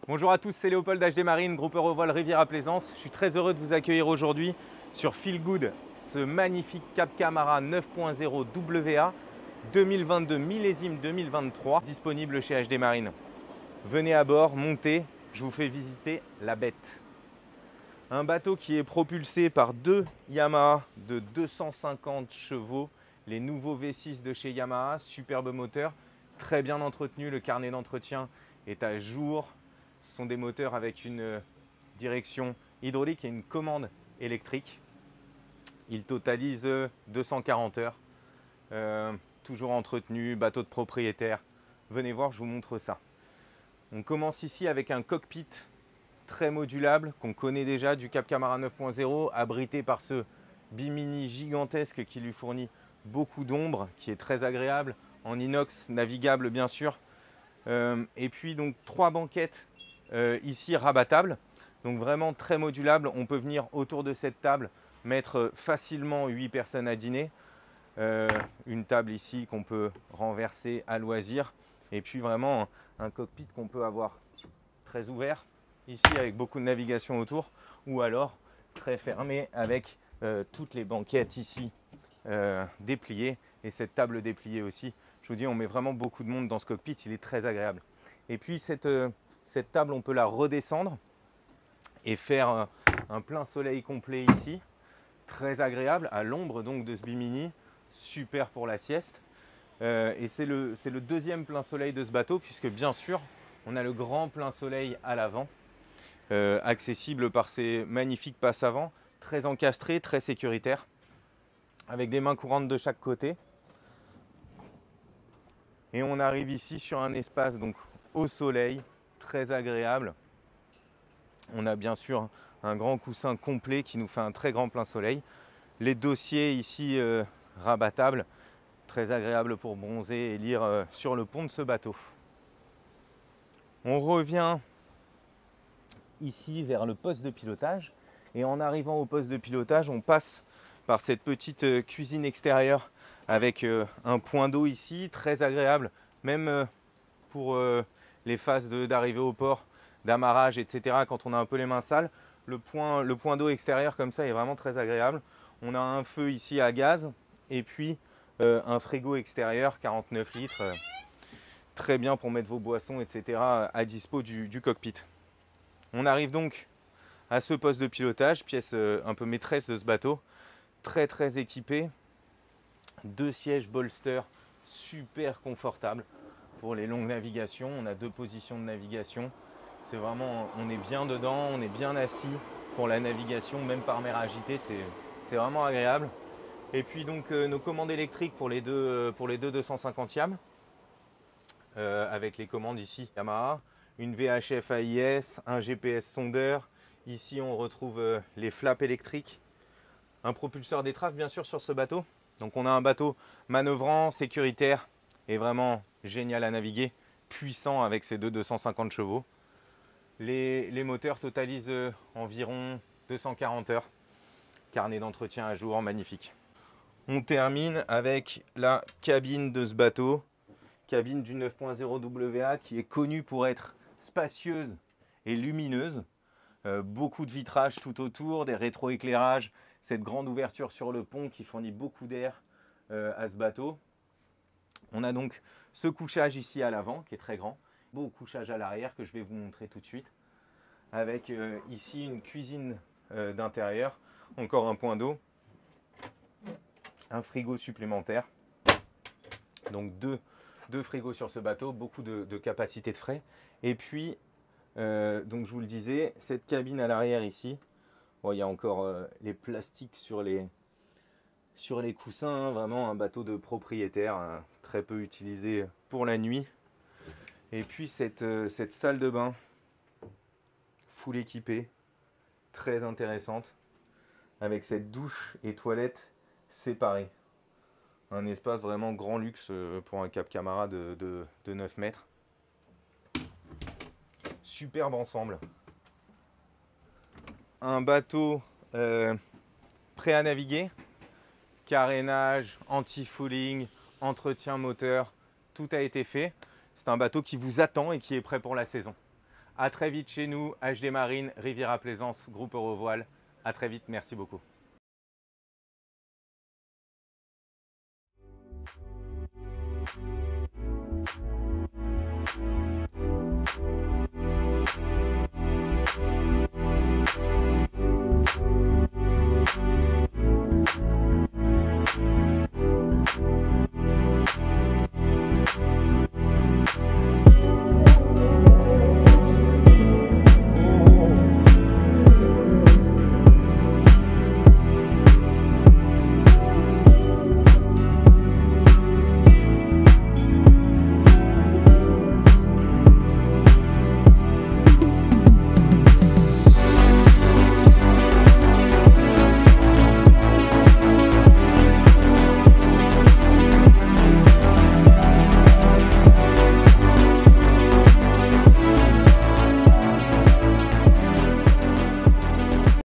Bonjour à tous, c'est Léopold HD Marine, groupe Eurovol Riviera Plaisance. Je suis très heureux de vous accueillir aujourd'hui sur Feel Good, ce magnifique Cap Camara 9.0 WA 2022 millésime 2023, disponible chez HD Marine. Venez à bord, montez, je vous fais visiter la bête. Un bateau qui est propulsé par deux Yamaha de 250 chevaux, les nouveaux V6 de chez Yamaha, superbe moteur, très bien entretenu, le carnet d'entretien est à jour. Ce sont des moteurs avec une direction hydraulique et une commande électrique. Ils totalisent 240 heures, toujours entretenu, bateau de propriétaire. Venez voir, je vous montre ça. On commence ici avec un cockpit très modulable qu'on connaît déjà du Cap Camara 9.0, abrité par ce bimini gigantesque qui lui fournit beaucoup d'ombre, qui est très agréable, en inox, navigable bien sûr. Et puis donc 3 banquettes ici rabattables, donc vraiment très modulable. On peut venir autour de cette table, mettre facilement 8 personnes à dîner. Une table ici qu'on peut renverser à loisir. Et puis vraiment un cockpit qu'on peut avoir très ouvert, ici avec beaucoup de navigation autour, ou alors très fermé avec toutes les banquettes ici dépliées et cette table dépliée aussi. Je vous dis, on met vraiment beaucoup de monde dans ce cockpit, il est très agréable. Et puis cette table, on peut la redescendre et faire un plein soleil complet ici, très agréable, à l'ombre donc de ce bimini, super pour la sieste. Et c'est le deuxième plein soleil de ce bateau, puisque bien sûr, on a le grand plein soleil à l'avant, accessible par ces magnifiques passes avant, très encastré, très sécuritaire, avec des mains courantes de chaque côté. Et on arrive ici sur un espace donc au soleil, très agréable. On a bien sûr un grand coussin complet qui nous fait un très grand plein soleil. Les dossiers ici rabattables, très agréable pour bronzer et lire sur le pont de ce bateau. On revient ici vers le poste de pilotage et en arrivant au poste de pilotage, on passe par cette petite cuisine extérieure avec un point d'eau ici, très agréable, même pour les phases d'arrivée au port, d'amarrage, etc. Quand on a un peu les mains sales, le point d'eau extérieur comme ça est vraiment très agréable. On a un feu ici à gaz et puis un frigo extérieur 49 litres, très bien pour mettre vos boissons, etc. à dispo du cockpit. On arrive donc à ce poste de pilotage, pièce un peu maîtresse de ce bateau, très équipé, 2 sièges bolster super confortables pour les longues navigations. On a 2 positions de navigation. C'est vraiment, on est bien dedans, on est bien assis pour la navigation, même par mer agitée, c'est vraiment agréable. Et puis donc nos commandes électriques pour les deux 250e, avec les commandes ici Yamaha, une VHF AIS, un GPS sondeur. Ici on retrouve les flaps électriques, un propulseur d'étrave bien sûr sur ce bateau. Donc on a un bateau manœuvrant, sécuritaire et vraiment génial à naviguer, puissant avec ses 250 chevaux. Les moteurs totalisent environ 240 heures. Carnet d'entretien à jour, magnifique. On termine avec la cabine de ce bateau, cabine du 9.0 WA qui est connue pour être spacieuse et lumineuse. Beaucoup de vitrages tout autour, des rétroéclairages, cette grande ouverture sur le pont qui fournit beaucoup d'air à ce bateau. On a donc ce couchage ici à l'avant qui est très grand, beau couchage à l'arrière que je vais vous montrer tout de suite, avec ici une cuisine d'intérieur, encore un point d'eau, un frigo supplémentaire, donc deux frigos sur ce bateau, beaucoup de capacité de frais. Et puis, donc je vous le disais, cette cabine à l'arrière ici, bon, il y a encore les plastiques sur les coussins, hein, vraiment un bateau de propriétaire, hein, très peu utilisé pour la nuit. Et puis cette salle de bain, full équipée, très intéressante, avec cette douche et toilette séparées. Un espace vraiment grand luxe pour un Cap Camara de 9 mètres. Superbe ensemble. Un bateau prêt à naviguer. Carénage, anti-fouling, entretien moteur, tout a été fait. C'est un bateau qui vous attend et qui est prêt pour la saison. À très vite chez nous, HD Marine, Riviera Plaisance, Groupe Eurovoile. À très vite, merci beaucoup.